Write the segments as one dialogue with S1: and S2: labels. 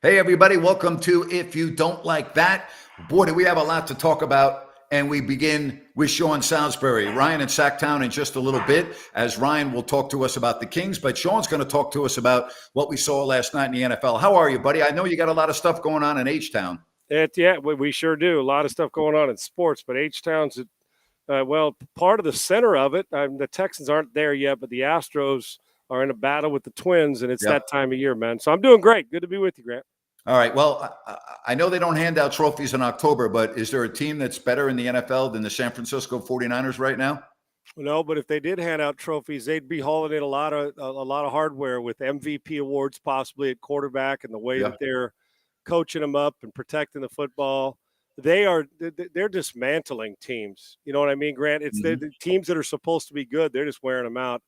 S1: Hey, everybody, welcome to If You Don't Like That. Boy, do we have a lot to talk about. And we begin with Sean Salisbury. Ryan in Sacktown in just a little bit, as Ryan will talk to us about the Kings, but Sean's going to talk to us about what we saw last night in the NFL. How are you, buddy? I know you got a lot of stuff going on in H-Town.
S2: We sure do. A lot of stuff going on in sports, but H-Town's, part of the center of it. The Texans aren't there yet, but the Astros are in a battle with the Twins, and it's that time of year, man. So I'm doing great. Good to be with you, Grant.
S1: All right. Well, I know they don't hand out trophies in October, but is there a team that's better in the NFL than the San Francisco 49ers right now?
S2: No, but if they did hand out trophies, they'd be hauling in a lot of hardware with MVP awards possibly at quarterback and the way that they're coaching them up and protecting the football. They're dismantling teams. You know what I mean, Grant? It's the teams that are supposed to be good. They're just wearing them out.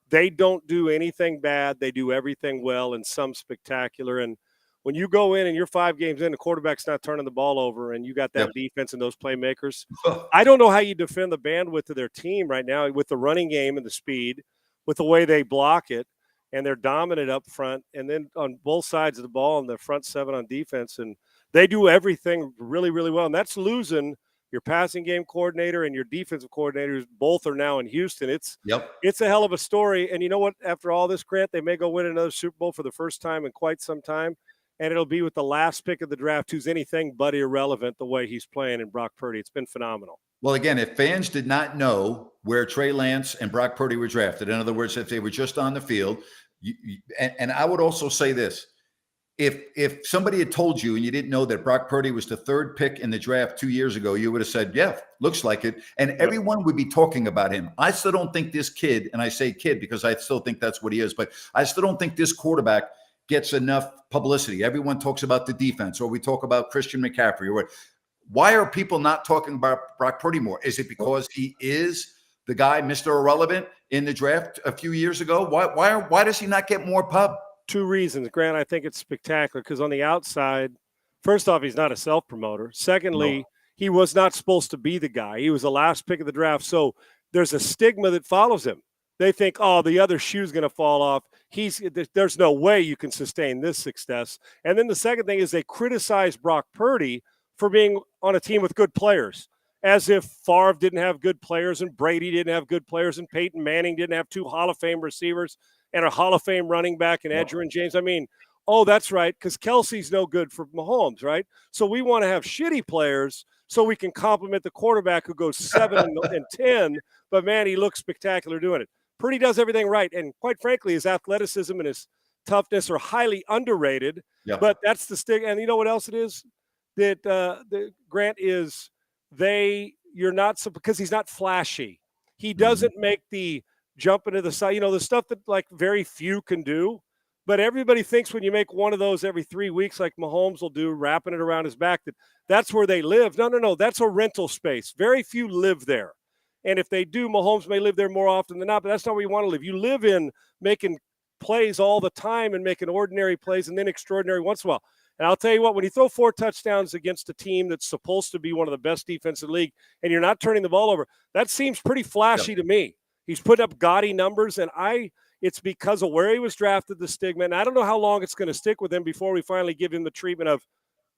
S2: They don't do anything bad. They do everything well and some spectacular. And when you go in and you're 5 games in, the quarterback's not turning the ball over and you got that defense and those playmakers, I don't know how you defend the bandwidth of their team right now with the running game and the speed, with the way they block it, and they're dominant up front. And then on both sides of the ball and the front 7 on defense, and they do everything really, really well. And that's losing your passing game coordinator and your defensive coordinators. Both are now in Houston. It's a hell of a story. And you know what? After all this, Grant, they may go win another Super Bowl for the first time in quite some time. And it'll be with the last pick of the draft, who's anything but irrelevant the way he's playing in Brock Purdy. It's been phenomenal.
S1: Well, again, if fans did not know where Trey Lance and Brock Purdy were drafted, in other words, if they were just on the field, and I would also say this, if somebody had told you and you didn't know that Brock Purdy was the 3rd pick in the draft 2 years ago, you would have said, yeah, looks like it. And everyone would be talking about him. I still don't think this kid, and I say kid because I still think that's what he is, but I still don't think this quarterback gets enough publicity. Everyone talks about the defense, or we talk about Christian McCaffrey, or why are people not talking about Brock Purdy more? Is it because he is the guy, Mr. Irrelevant, in the draft a few years ago? Why does he not get more pub?
S2: 2 reasons, Grant. I think it's spectacular because on the outside, first off, he's not a self-promoter. Secondly, he was not supposed to be the guy. He was the last pick of the draft. So there's a stigma that follows him. They think, oh, the other shoe's going to fall off. There's no way you can sustain this success. And then the second thing is they criticize Brock Purdy for being on a team with good players, as if Favre didn't have good players and Brady didn't have good players and Peyton Manning didn't have 2 Hall of Fame receivers and a Hall of Fame running back in Edgerrin James. I mean, oh, that's right, because Kelsey's no good for Mahomes, right? So we want to have shitty players so we can compliment the quarterback who goes 7 and 10, but, man, he looks spectacular doing it. Purdy does everything right, and quite frankly, his athleticism and his toughness are highly underrated, but that's the stick. And you know what else it is? That the Grant is you're not – because he's not flashy. He doesn't make the jump into the side, the stuff that like very few can do. But everybody thinks when you make one of those every 3 weeks, like Mahomes will do, wrapping it around his back, that's where they live. No. That's a rental space. Very few live there. And if they do, Mahomes may live there more often than not, but that's not where you want to live. You live in making plays all the time and making ordinary plays and then extraordinary once in a while. And I'll tell you what, when you throw 4 touchdowns against a team that's supposed to be one of the best defenses in the league and you're not turning the ball over, that seems pretty flashy to me. He's put up gaudy numbers, and it's because of where he was drafted, the stigma. And I don't know how long it's going to stick with him before we finally give him the treatment of,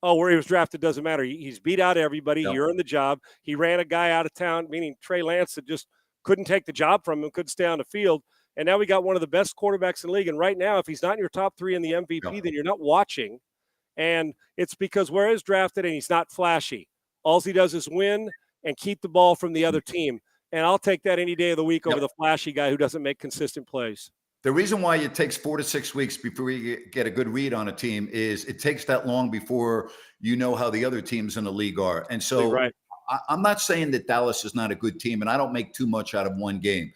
S2: oh, where he was drafted doesn't matter. He's beat out everybody. He earned the job. He ran a guy out of town, meaning Trey Lance, that just couldn't take the job from him, couldn't stay on the field. And now we got one of the best quarterbacks in the league. And right now, if he's not in your top 3 in the MVP, then you're not watching. And it's because where he's drafted and he's not flashy. All he does is win and keep the ball from the other team. And I'll take that any day of the week over the flashy guy who doesn't make consistent plays.
S1: The reason why it takes 4 to 6 weeks before you get a good read on a team is it takes that long before you know how the other teams in the league are. And so I'm not saying that Dallas is not a good team, and I don't make too much out of one game.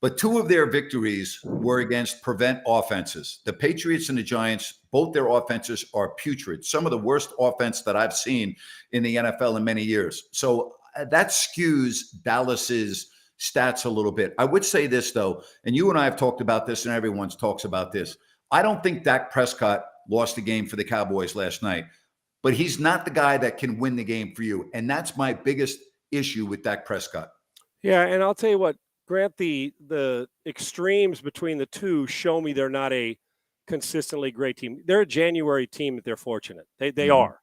S1: But 2 of their victories were against prevent offenses. The Patriots and the Giants, both their offenses are putrid. Some of the worst offense that I've seen in the NFL in many years. So that skews Dallas's stats a little bit. I would say this, though, and you and I have talked about this, and everyone talks about this. I don't think Dak Prescott lost the game for the Cowboys last night, but he's not the guy that can win the game for you. And that's my biggest issue with Dak Prescott.
S2: Yeah, and I'll tell you what, Grant, the extremes between the two show me they're not a consistently great team. They're a January team if they're fortunate. They are.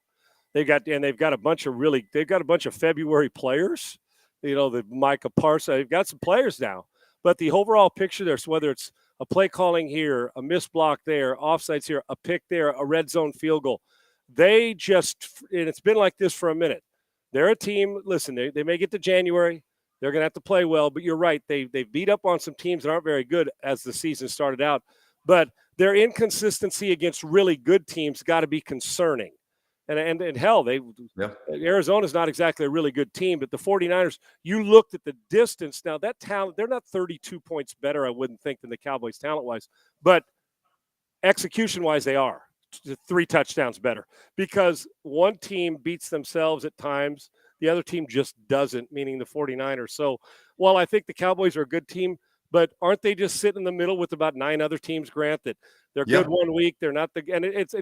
S2: They've got a bunch of February players. The Micah Parsons. They've got some players now. But the overall picture there, so whether it's a play calling here, a missed block there, offsides here, a pick there, a red zone field goal, and it's been like this for a minute. They're a team. Listen, they may get to January. They're going to have to play well, but you're right. They've beat up on some teams that aren't very good as the season started out. But their inconsistency against really good teams got to be concerning. And hell, Arizona's not exactly a really good team, but the 49ers, you looked at the distance. Now, that talent, they're not 32 points better, I wouldn't think, than the Cowboys talent-wise. But execution-wise, they are 3 touchdowns better because one team beats themselves at times. The other team just doesn't, meaning the 49ers. So while I think the Cowboys are a good team, but aren't they just sitting in the middle with about 9 other teams, Grant, that they're good one week, they're not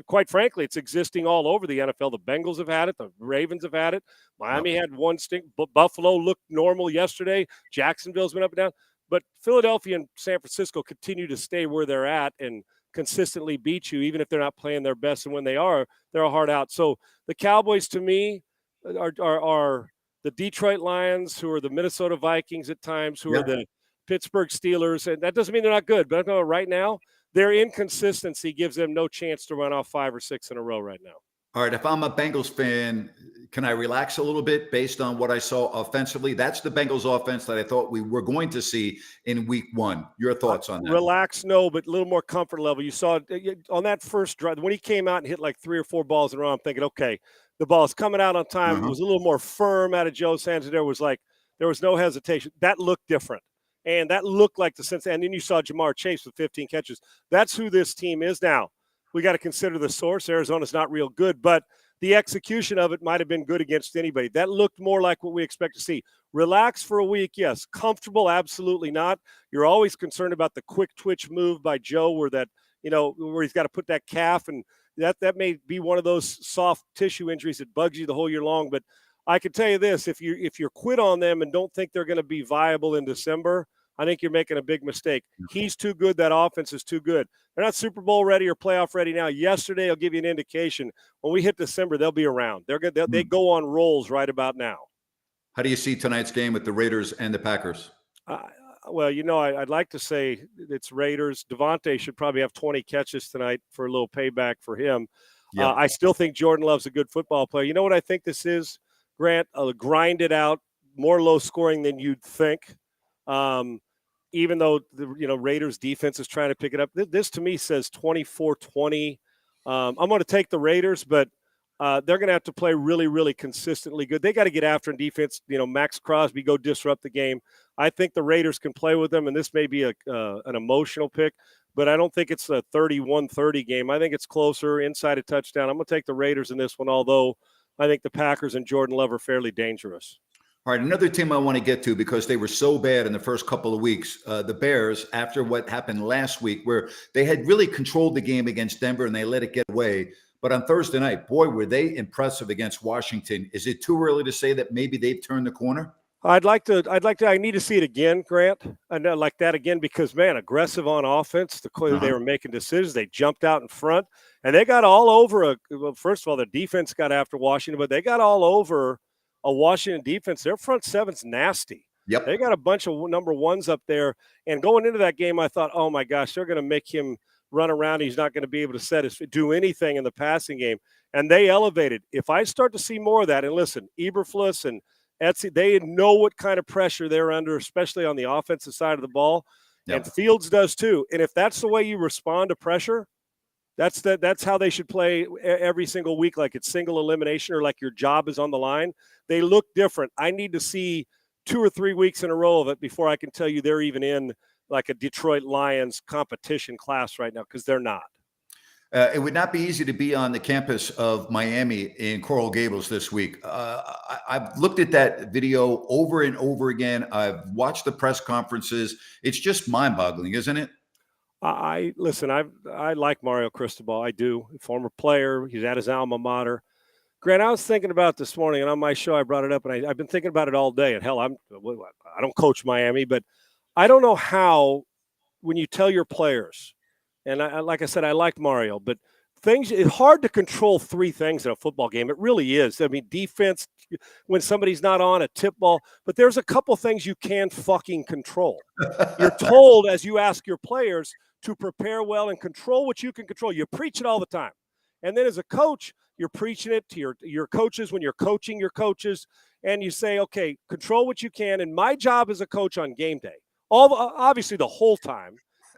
S2: quite frankly, it's existing all over the NFL. The Bengals have had it, the Ravens have had it. Miami had one stink. Buffalo looked normal yesterday. Jacksonville's been up and down. But Philadelphia and San Francisco continue to stay where they're at and consistently beat you, even if they're not playing their best. And when they are, they're a hard out. So the Cowboys, to me, are the Detroit Lions, who are the Minnesota Vikings at times, who are the Pittsburgh Steelers, and that doesn't mean they're not good, but I know right now their inconsistency gives them no chance to run off 5 or 6 in a row right now.
S1: All right, if I'm a Bengals fan, can I relax a little bit based on what I saw offensively? That's the Bengals offense that I thought we were going to see in week 1. Your thoughts on that?
S2: Relax, no, but a little more comfort level. You saw on that first drive, when he came out and hit like 3 or 4 balls in a row, I'm thinking, okay, the ball's coming out on time. It was a little more firm out of Joe's hands, and there was no hesitation. That looked different. And that looked like the sense. And then you saw Jamar Chase with 15 catches. That's who this team is now. We got to consider the source. Arizona's not real good, but the execution of it might have been good against anybody. That looked more like what we expect to see. Relax for a week, yes. Comfortable, absolutely not. You're always concerned about the quick twitch move by Joe where he's got to put that calf, and that may be one of those soft tissue injuries that bugs you the whole year long. But I can tell you this, if you're quit on them and don't think they're going to be viable in December, I think you're making a big mistake. He's too good. That offense is too good. They're not Super Bowl ready or playoff ready now. Yesterday, I'll give you an indication. When we hit December, they'll be around. They're good. They go on rolls right about now.
S1: How do you see tonight's game with the Raiders and the Packers?
S2: Well, I'd like to say it's Raiders. Devontae should probably have 20 catches tonight for a little payback for him. Yep. I still think Jordan Love's a good football player. You know what I think this is, Grant? Grind it out, more low scoring than you'd think. Even though the Raiders defense is trying to pick it up, this to me says 24-20. I'm going to take the Raiders, but they're going to have to play really, really consistently good. They got to get after in defense. Max Crosby go disrupt the game. I think the Raiders can play with them, and this may be an emotional pick, but I don't think it's a 31-30 game. I think it's closer, inside a touchdown. I'm going to take the Raiders in this one, although I think the Packers and Jordan Love are fairly dangerous.
S1: All right, another team I want to get to because they were so bad in the first couple of weeks, the Bears, after what happened last week where they had really controlled the game against Denver and they let it get away. But on Thursday night, boy, were they impressive against Washington. Is it too early to say that maybe they've turned the corner?
S2: I need to see it again, Grant. I know like that again because, man, aggressive on offense. They were making decisions. They jumped out in front, and they got all over. First of all, the defense got after Washington, but they got all over a Washington defense. Their front seven's nasty.
S1: Yep.
S2: They got a bunch of number ones up there. And going into that game, I thought, oh, my gosh, they're going to make him run around. He's not going to be able to do anything in the passing game. And they elevated. If I start to see more of that, and listen, Eberflus and Etsy, they know what kind of pressure they're under, especially on the offensive side of the ball. Yep. And Fields does too. And if that's the way you respond to pressure, that's how they should play every single week, like it's single elimination or like your job is on the line. They look different. I need to see 2 or 3 weeks in a row of it before I can tell you they're even in like a Detroit Lions competition class right now, because they're not.
S1: It would not be easy to be on the campus of Miami in Coral Gables this week. I've looked at that video over and over again. I've watched the press conferences. It's just mind-boggling, isn't it?
S2: I like Mario Cristobal. I do. Former player. He's at his alma mater. Grant, I was thinking about this morning, and on my show I brought it up, and I've been thinking about it all day. And hell, I don't coach Miami, but I don't know how when you tell your players, And like I said, I liked Mario, but it's hard to control three things in a football game. It really is. I mean, defense, when somebody's not on, a tip ball, but there's a couple things you can fucking control. You're told, as you ask your players, to prepare well and control what you can control. You preach it all the time. And then as a coach, you're preaching it to your coaches when you're coaching your coaches, and you say, okay, control what you can. And my job as a coach on game day, obviously the whole time,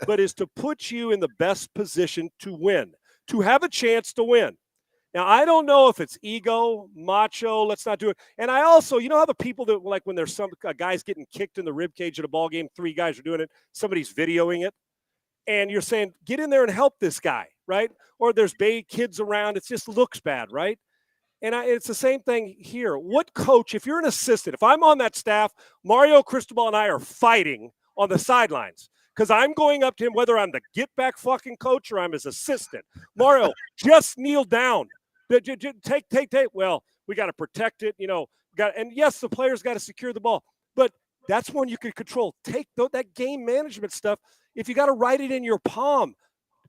S2: but is to put you in the best position to win, to have a chance to win. Now, I don't know if it's ego, macho, let's not do it. And I also, you know how the people that, like when there's a guy's getting kicked in the rib cage at a ball game, 3 guys are doing it, somebody's videoing it, and you're saying, get in there and help this guy, right? Or there's kids around, it just looks bad, right? And it's the same thing here. What coach, if you're an assistant, if I'm on that staff, Mario Cristobal and I are fighting on the sidelines because I'm going up to him, whether I'm the get-back fucking coach or I'm his assistant. Mario, just kneel down. Take. Well, we got to protect it, and yes, the players got to secure the ball, but that's one you can control. Take that game management stuff. If you got to write it in your palm,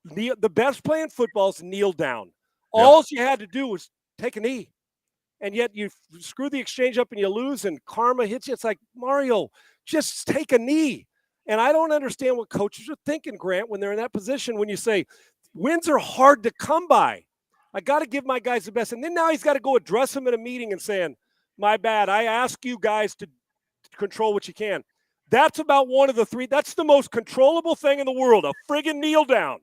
S2: the best play in football is kneel down. All you had to do was take a knee, and yet you screw the exchange up and you lose, and karma hits you. It's like, Mario, just take a knee. And I don't understand what coaches are thinking, Grant, when they're in that position, when you say wins are hard to come by. I got to give my guys the best. And then now he's got to go address them in a meeting and saying, my bad, I ask you guys to control what you can. That's about one of the 3. That's the most controllable thing in the world, a friggin' kneel down.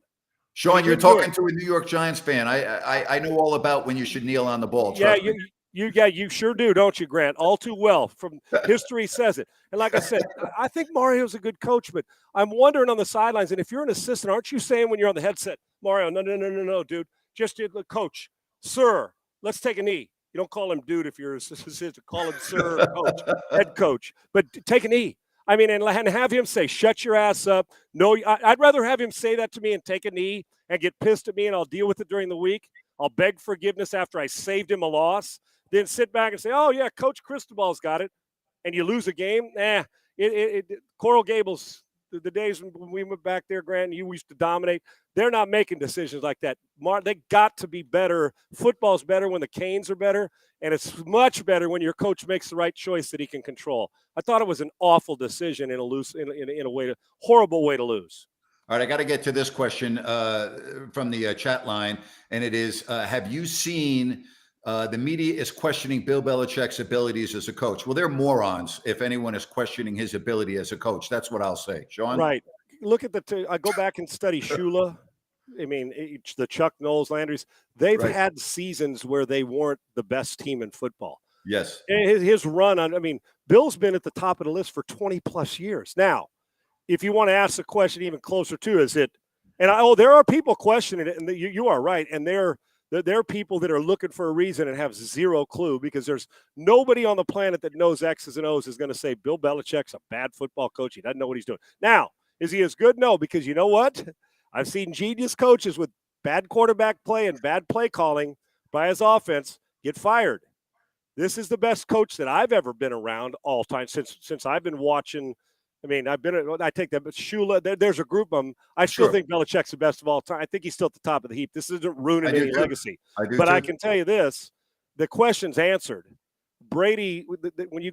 S1: Sean, you're talking to a New York Giants fan. I know all about when you should kneel on the ball.
S2: Yeah, you sure do, don't you, Grant? All too well. From history says it. And like I said, I think Mario's a good coach, but I'm wondering on the sidelines, and if you're an assistant, aren't you saying when you're on the headset, Mario, no, dude, just the coach, sir, let's take a knee. You don't call him dude if you're an assistant. Call him sir, coach, head coach. But take a knee. I mean, and have him say, shut your ass up. No, I'd rather have him say that to me and take a knee and get pissed at me, and I'll deal with it during the week. I'll beg forgiveness after I saved him a loss. Then sit back and say, oh, yeah, Coach Cristobal's got it. And you lose a game. Coral Gables, the days when we went back there, Grant, and you used to dominate, they're not making decisions like that. They got to be better. Football's better when the Canes are better, and it's much better when your coach makes the right choice that he can control. I thought it was an awful decision in a horrible way to lose.
S1: All right, I got to get to this question from the chat line, and it is, have you seen the media is questioning Bill Belichick's abilities as a coach? Well, they're morons if anyone is questioning his ability as a coach. That's what I'll say. Sean?
S2: Right. Look at I go back and study Shula. I mean, the Chuck Knowles, Landry's, they've had seasons where they weren't the best team in football.
S1: Yes.
S2: His run on, Bill's been at the top of the list for 20 plus years. Now, if you want to ask the question even closer to, is it, and there are people questioning it, and you are right. And there are people that are looking for a reason and have zero clue, because there's nobody on the planet that knows X's and O's is going to say Bill Belichick's a bad football coach. He doesn't know what he's doing. Now, is he as good? No, because you know what? I've seen genius coaches with bad quarterback play and bad play calling by his offense get fired. This is the best coach that I've ever been around all time since I've been watching. I take that, but Shula, there's a group of them. I still think Belichick's the best of all time. I think he's still at the top of the heap. This isn't ruining any legacy. I can tell you this: the question's answered. Brady, when you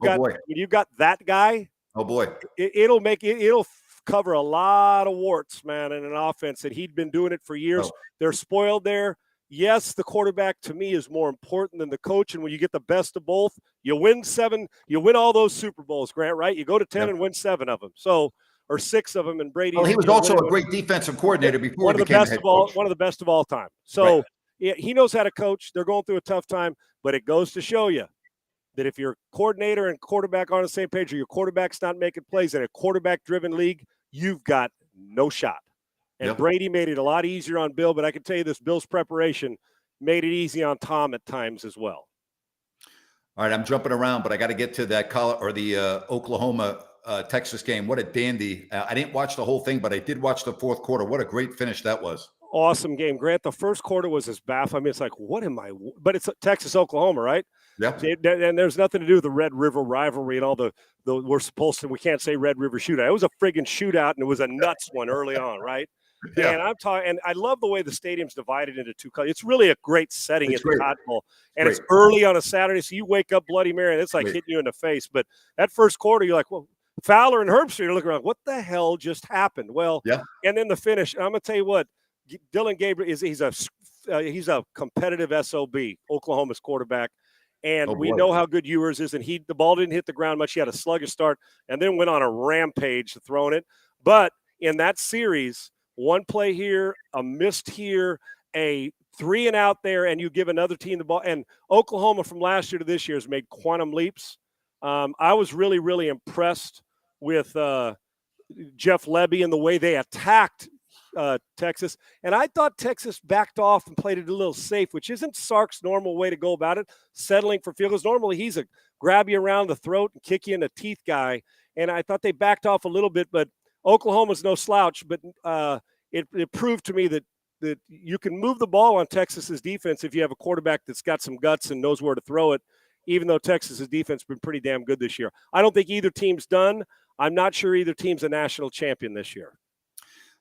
S2: got that guy,
S1: oh boy,
S2: it'll cover a lot of warts, man, in an offense that he'd been doing it for years. They're spoiled there. Yes, the quarterback to me is more important than the coach. And when you get the best of both, you win 7, you win all those Super Bowls, Grant, right? You go to 10 and win 7 of them. Or 6 of them. And Brady.
S1: Well, he was also a great defensive coordinator before he became a head coach.
S2: One of the best of all time. So he knows how to coach. They're going through a tough time, but it goes to show you that if your coordinator and quarterback are on the same page, or your quarterback's not making plays in a quarterback-driven league, you've got no shot. And Brady made it a lot easier on Bill, but I can tell you this, Bill's preparation made it easy on Tom at times as well.
S1: All right, I'm jumping around, but I got to get to that Oklahoma Texas game. What a dandy. I didn't watch the whole thing, but I did watch the fourth quarter. What a great finish that was.
S2: Awesome game, Grant. The first quarter was as baffling. It's like, but it's Texas, Oklahoma, right?
S1: Yeah.
S2: And there's nothing to do with the Red River rivalry and all we can't say Red River shootout. It was a friggin' shootout, and it was a nuts one early on, right?
S1: Yeah.
S2: And I'm talking, and I love the way the stadium's divided into two colors. It's really a great setting
S1: It's
S2: at
S1: great.
S2: the Cotton Bowl, and
S1: Great.
S2: it's early on a Saturday, so you wake up Bloody Mary, and it's like
S1: Great.
S2: hitting you in the face. But that first quarter, you're like, well, Fowler and Herbstreit, you're looking around, what the hell just happened? Well,
S1: Yeah.
S2: and then the finish. I'm gonna tell you what, Dylan Gabriel he's a competitive SOB, Oklahoma's quarterback. And we know how good Ewers is, and the ball didn't hit the ground much. He had a sluggish start and then went on a rampage throwing it. But in that series, one play here, a missed here, a 3 and out there, and you give another team the ball. And Oklahoma from last year to this year has made quantum leaps. I was really, really impressed with Jeff Lebby and the way they attacked Texas. And I thought Texas backed off and played it a little safe, which isn't Sark's normal way to go about it, settling for field goals. Normally he's a grab you around the throat and kick you in the teeth guy. And I thought they backed off a little bit, but Oklahoma's no slouch. But it proved to me that you can move the ball on Texas's defense if you have a quarterback that's got some guts and knows where to throw it, even though Texas's defense has been pretty damn good this year. I don't think either team's done. I'm not sure either team's a national champion this year.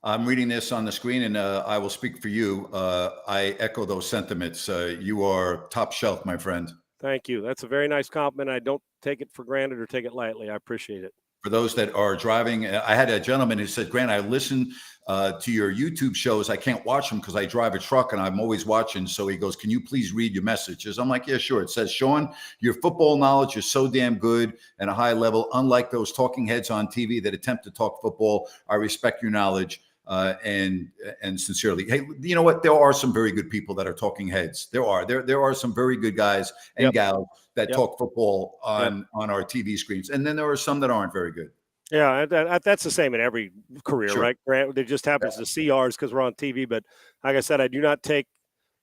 S1: I'm reading this on the screen, and I will speak for you. I echo those sentiments. You are top shelf, my friend.
S2: Thank you. That's a very nice compliment. I don't take it for granted or take it lightly. I appreciate it.
S1: For those that are driving, I had a gentleman who said, Grant, I listen to your YouTube shows. I can't watch them because I drive a truck and I'm always watching. So he goes, can you please read your messages? I'm like, yeah, sure. It says, Sean, your football knowledge is so damn good and a high level. Unlike those talking heads on TV that attempt to talk football, I respect your knowledge. And sincerely, hey, you know what? There are some very good people that are talking heads. There are some very good guys and gals that talk football on our TV screens, and then there are some that aren't very good.
S2: Yeah, that's the same in every career, right? Grant, it just happens to see ours because we're on TV. But like I said, I do not take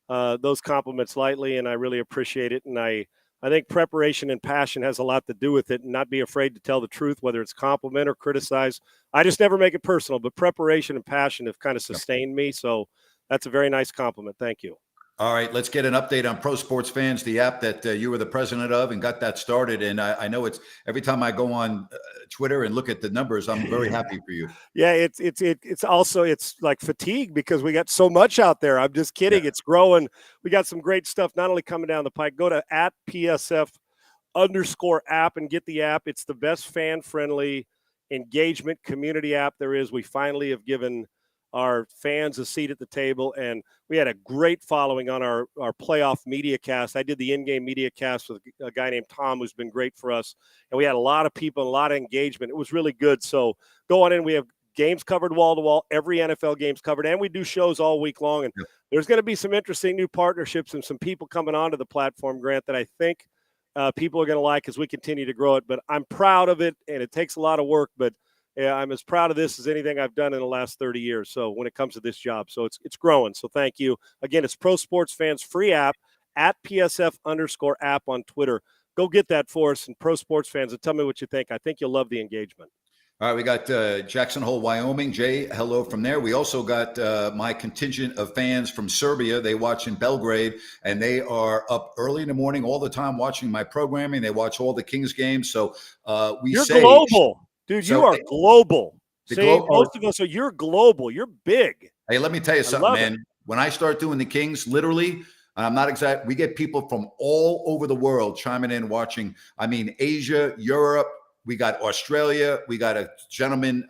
S2: those compliments lightly, and I really appreciate it. And I think preparation and passion has a lot to do with it, and not be afraid to tell the truth, whether it's compliment or criticize. I just never make it personal, but preparation and passion have kind of sustained me. So that's a very nice compliment. Thank you.
S1: All right, let's get an update on Pro Sports Fans, the app that you were the president of and got that started. And I know it's every time I go on Twitter and look at the numbers, I'm very happy for you.
S2: Yeah, it's also like fatigue because we got so much out there. I'm just kidding. It's growing. We got some great stuff not only coming down the pike. Go to @PSF_app and get the app. It's the best fan-friendly engagement community app there is. We finally have given our fans a seat at the table, and we had a great following on our playoff media cast. I did the in-game media cast with a guy named Tom, who's been great for us, and we had a lot of people, a lot of engagement. It was really good. So go on in. We have games covered wall to wall, every NFL game's covered, and we do shows all week long. And there's going to be some interesting new partnerships and some people coming onto the platform, Grant, that I think people are going to like as we continue to grow it. But I'm proud of it, and it takes a lot of work, but yeah, I'm as proud of this as anything I've done in the last 30 years. So when it comes to this job, so it's growing. So thank you again. It's Pro Sports Fans free app @PSF_app on Twitter. Go get that for us, and Pro Sports Fans, and tell me what you think. I think you'll love the engagement.
S1: All right, we got Jackson Hole, Wyoming. Jay, hello from there. We also got my contingent of fans from Serbia. They watch in Belgrade, and they are up early in the morning all the time watching my programming. They watch all the Kings games. So
S2: you're global. Dude, you are global. Most of us are. You're global. You're big.
S1: Hey, let me tell you something, man. When I start doing the Kings, literally, I'm not exact. We get people from all over the world chiming in, watching. I mean, Asia, Europe. We got Australia. We got a gentleman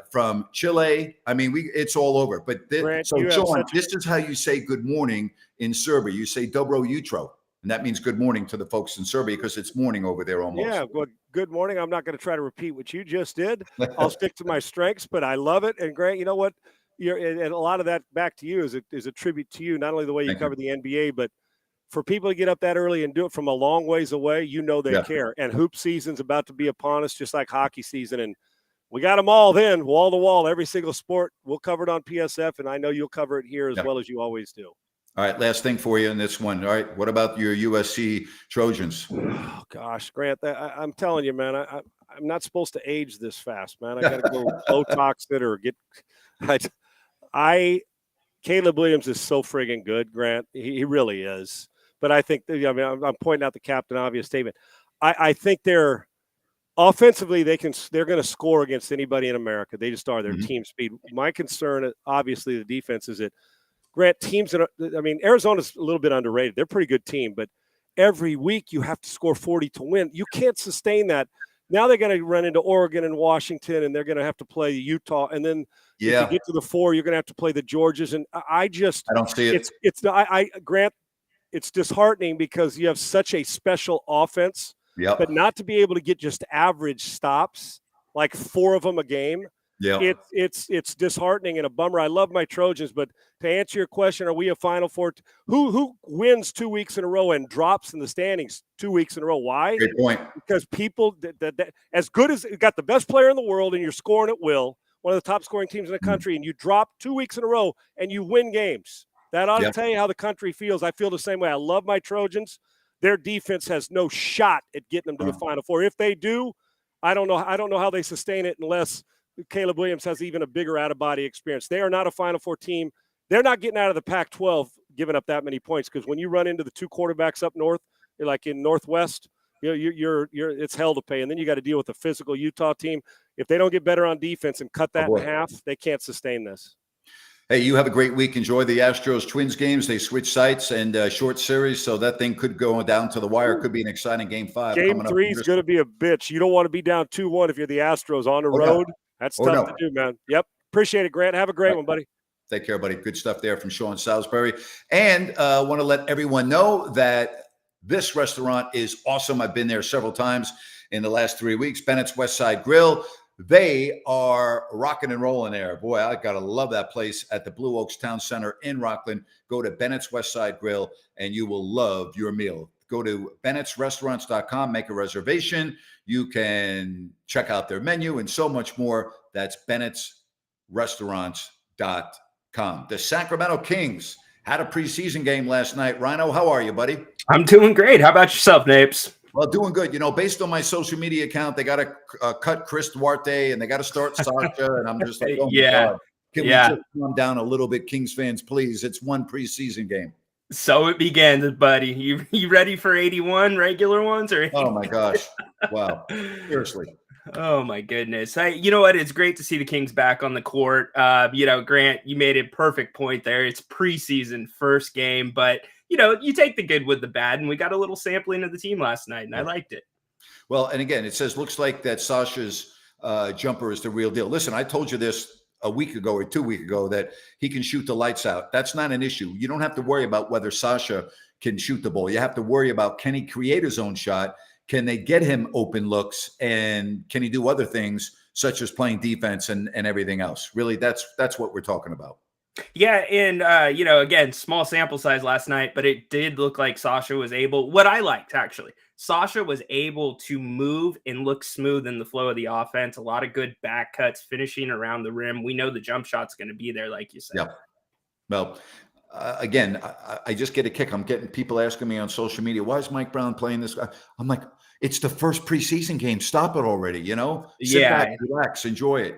S1: from Chile. I mean, it's all over. But Sean, this is how you say good morning in Serbia. You say dobro jutro. And that means good morning to the folks in Serbia because it's morning over there almost.
S2: Yeah, well, good morning. I'm not going to try to repeat what you just did. I'll stick to my strengths, but I love it. And Grant, you know what? And a lot of that back to you is a tribute to you, not only the way you cover the NBA, but for people to get up that early and do it from a long ways away, they care. And hoop season's about to be upon us, just like hockey season. And we got them all then, wall to wall, every single sport. We'll cover it on PSF, and I know you'll cover it here as well as you always do.
S1: All right, last thing for you in this one. All right, what about your USC Trojans?
S2: Oh, gosh, Grant, I'm telling you, man, I'm not supposed to age this fast, man. I got to go Botox it or get Caleb Williams is so friggin' good, Grant. He really is. But I think, I'm pointing out the Captain Obvious statement. I think they're offensively, they're going to score against anybody in America. They just are. Their
S1: Mhm.
S2: team speed. My concern, obviously, the defense is that Grant teams that Arizona's a little bit underrated. They're a pretty good team, but every week you have to score 40 to win. You can't sustain that. Now they're going to run into Oregon and Washington, and they're going to have to play Utah, and then if you get to the 4, you're going to have to play the Georgias. And I
S1: don't see it.
S2: Grant, it's disheartening because you have such a special offense, but not to be able to get just average stops, like 4 of them a game.
S1: Yeah,
S2: it's disheartening and a bummer. I love my Trojans, but to answer your question, are we a Final Four? Who wins 2 weeks in a row and drops in the standings 2 weeks in a row? Why?
S1: great point.
S2: Because people that as good as got the best player in the world and you're scoring at will, one of the top scoring teams in the country, and you drop 2 weeks in a row and you win games. That ought to tell you how the country feels. I feel the same way. I love my Trojans. Their defense has no shot at getting them to the Final Four. If they do, I don't know how they sustain it unless Caleb Williams has even a bigger out-of-body experience. They are not a Final Four team. They're not getting out of the Pac-12 giving up that many points, because when you run into the 2 quarterbacks up north, you're like in Northwest, you're it's hell to pay. And then you got to deal with the physical Utah team. If they don't get better on defense and cut that in half, they can't sustain this.
S1: Hey, you have a great week. Enjoy the Astros-Twins games. They switch sites and short series, so that thing could go down to the wire. Could be an exciting Game 5.
S2: Game 3 is going to be a bitch. You don't want to be down 2-1 if you're the Astros on the road. That's tough to do, man. Yep. Appreciate it, Grant. Have a great one, buddy.
S1: Take care, buddy. Good stuff there from Sean Salisbury. And want to let everyone know that this restaurant is awesome. I've been there several times in the last 3 weeks. Bennett's West Side Grill. They are rocking and rolling there. Boy, I got to love that place at the Blue Oaks Town Center in Rockland. Go to Bennett's West Side Grill, and you will love your meal. Go to Bennett'sRestaurants.com, make a reservation. You can check out their menu and so much more. That's Bennett'sRestaurants.com. The Sacramento Kings had a preseason game last night. Rhino, how are you, buddy?
S3: I'm doing great. How about yourself, Napes?
S1: Well, doing good. Based on my social media account, they got to cut Chris Duarte and they got to start Sasha. And I'm just like, oh, my God. Can we just calm down a little bit, Kings fans, please? It's one preseason game.
S3: So it began, buddy. You ready for 81 regular ones? Or
S1: oh, my gosh. Wow. Seriously.
S3: Oh, my goodness. Hey, you know what? It's great to see the Kings back on the court. Grant, you made a perfect point there. It's preseason first game, but you take the good with the bad, and we got a little sampling of the team last night, and I liked it.
S1: Well, and again, it says, looks like that Sasha's jumper is the real deal. Listen, I told you this a week ago or 2 weeks ago that he can shoot the lights out. That's not an issue. You don't have to worry about whether Sasha can shoot the ball. You have to worry about, can he create his own shot? Can they get him open looks? And can he do other things such as playing defense and everything else? Really, that's what we're talking about.
S3: Yeah, and again, small sample size last night, but it did look like Sasha was able, what I liked actually, Sasha was able to move and look smooth in the flow of the offense. A lot of good back cuts, finishing around the rim. We know the jump shot's going to be there, like you said.
S1: Yeah. Well, again, I just get a kick. I'm getting people asking me on social media, why is Mike Brown playing this guy? I'm like, it's the first preseason game. Stop it already, Sit back, relax, enjoy it,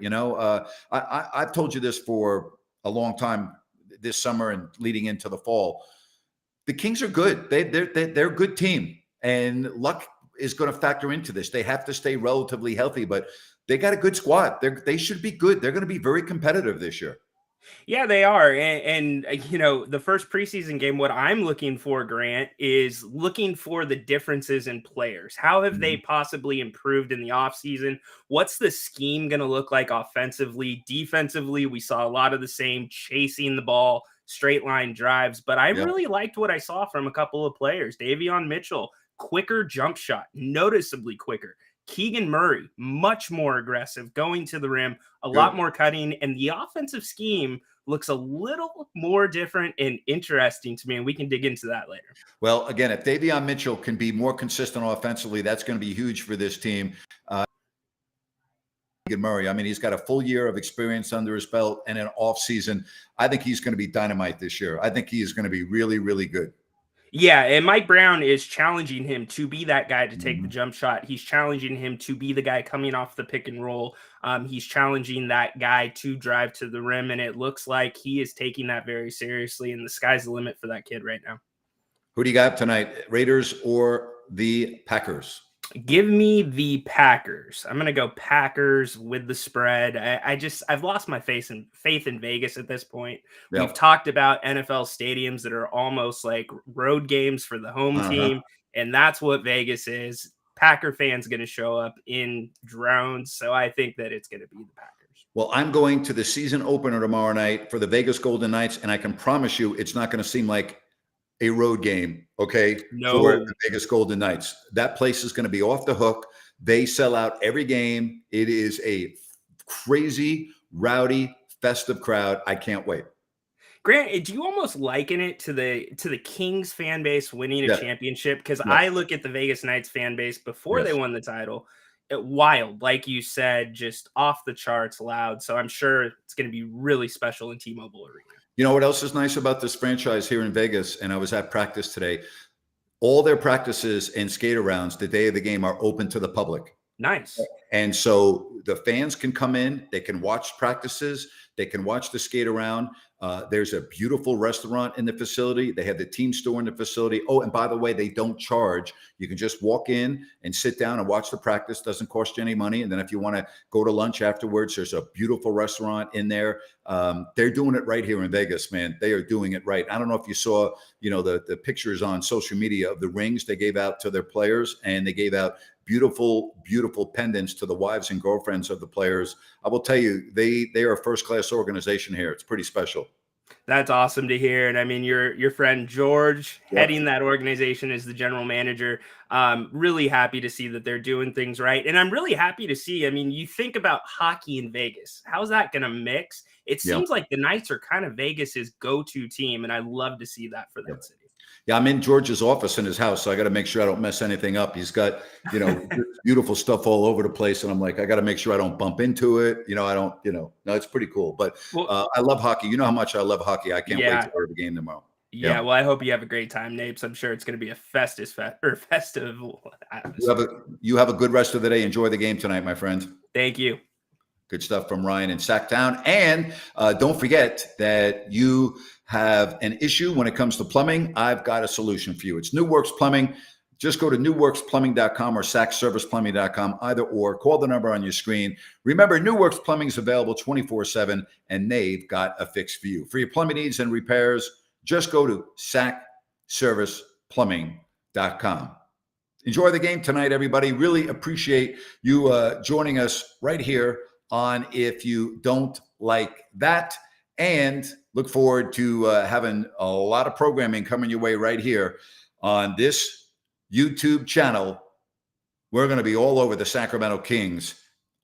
S1: I've told you this for a long time this summer and leading into the fall. The Kings are good. They're a good team, and luck is going to factor into this. They have to stay relatively healthy, but they got a good squad. They should be good. They're going to be very competitive this year.
S3: Yeah, they are. And the first preseason game, what I'm looking for, Grant, is looking for the differences in players. How have they possibly improved in the offseason? What's the scheme going to look like offensively? Defensively, we saw a lot of the same, chasing the ball, straight line drives. But I really liked what I saw from a couple of players. Davion Mitchell, quicker jump shot, noticeably quicker. Keegan Murray, much more aggressive, going to the rim, a lot more cutting, and the offensive scheme looks a little more different and interesting to me, and we can dig into that later.
S1: Well, again, if Davion Mitchell can be more consistent offensively, that's going to be huge for this team. Keegan Murray, I mean, he's got a full year of experience under his belt and an off season. I think he's going to be dynamite this year. I think he is going to be really, really good.
S3: Yeah, and Mike Brown is challenging him to be that guy to take the jump shot. He's challenging him to be the guy coming off the pick and roll. He's challenging that guy to drive to the rim, and it looks like he is taking that very seriously, and the sky's the limit for that kid right now.
S1: Who do you got tonight, Raiders or the Packers?
S3: Give me the Packers. I'm gonna go Packers with the spread. I've lost my faith in Vegas at this point.
S1: Yeah.
S3: We've talked about NFL stadiums that are almost like road games for the home team, and that's what Vegas is. Packer fans going to show up in drones, so I think that it's going to be the Packers.
S1: Well, I'm going to the season opener tomorrow night for the Vegas Golden Knights, and I can promise you it's not going to seem like a road game, okay, for the Vegas Golden Knights. That place is going to be off the hook. They sell out every game. It is a crazy, rowdy, festive crowd. I can't wait.
S3: Grant, do you almost liken it to the Kings fan base winning a championship? Because I look at the Vegas Knights fan base before they won the title. Wild, like you said, just off the charts loud. So I'm sure it's going to be really special in T-Mobile Arena.
S1: You know what else is nice about this franchise here in Vegas? And I was at practice today. All their practices and skate arounds the day of the game are open to the public.
S3: Nice.
S1: And so the fans can come in, they can watch practices, they can watch the skate around. There's a beautiful restaurant in the facility. They have the team store in the facility. Oh, and by the way, they don't charge. You can just walk in and sit down and watch the practice. Doesn't cost you any money. And then if you want to go to lunch afterwards, there's a beautiful restaurant in there. They're doing it right here in Vegas, man. They are doing it right. I don't know if you saw, the pictures on social media of the rings they gave out to their players, and they gave out beautiful, beautiful pendants to the wives and girlfriends of the players. I will tell you, they are a first-class organization here. It's pretty special.
S3: That's awesome to hear. And I mean, your friend George heading that organization as the general manager. Really happy to see that they're doing things right. And I'm really happy to see, I mean, you think about hockey in Vegas. How's that going to mix? It seems like the Knights are kind of Vegas's go-to team. And I love to see that for that city.
S1: Yeah, I'm in George's office in his house, so I got to make sure I don't mess anything up. He's got, beautiful stuff all over the place, and I'm like, I got to make sure I don't bump into it. No, it's pretty cool. But I love hockey. You know how much I love hockey. I can't wait to go to the game tomorrow.
S3: Yeah, well, I hope you have a great time, Napes. I'm sure it's going to be a festive atmosphere.
S1: You have a good rest of the day. Enjoy the game tonight, my friend.
S3: Thank you.
S1: Good stuff from Ryan in Sacktown. And don't forget that you have an issue when it comes to plumbing. I've got a solution for you. It's New Works Plumbing. Just go to newworksplumbing.com or sackserviceplumbing.com, either or. Call the number on your screen. Remember, New Works Plumbing is available 24/7, and they've got a fix for you. For your plumbing needs and repairs, just go to sackserviceplumbing.com. Enjoy the game tonight, everybody. Really appreciate you joining us right here on If You Don't Like That, and look forward to having a lot of programming coming your way right here on this YouTube channel. We're going to be all over the Sacramento Kings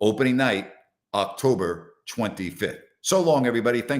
S1: opening night, October 25th. So long, everybody. Thanks.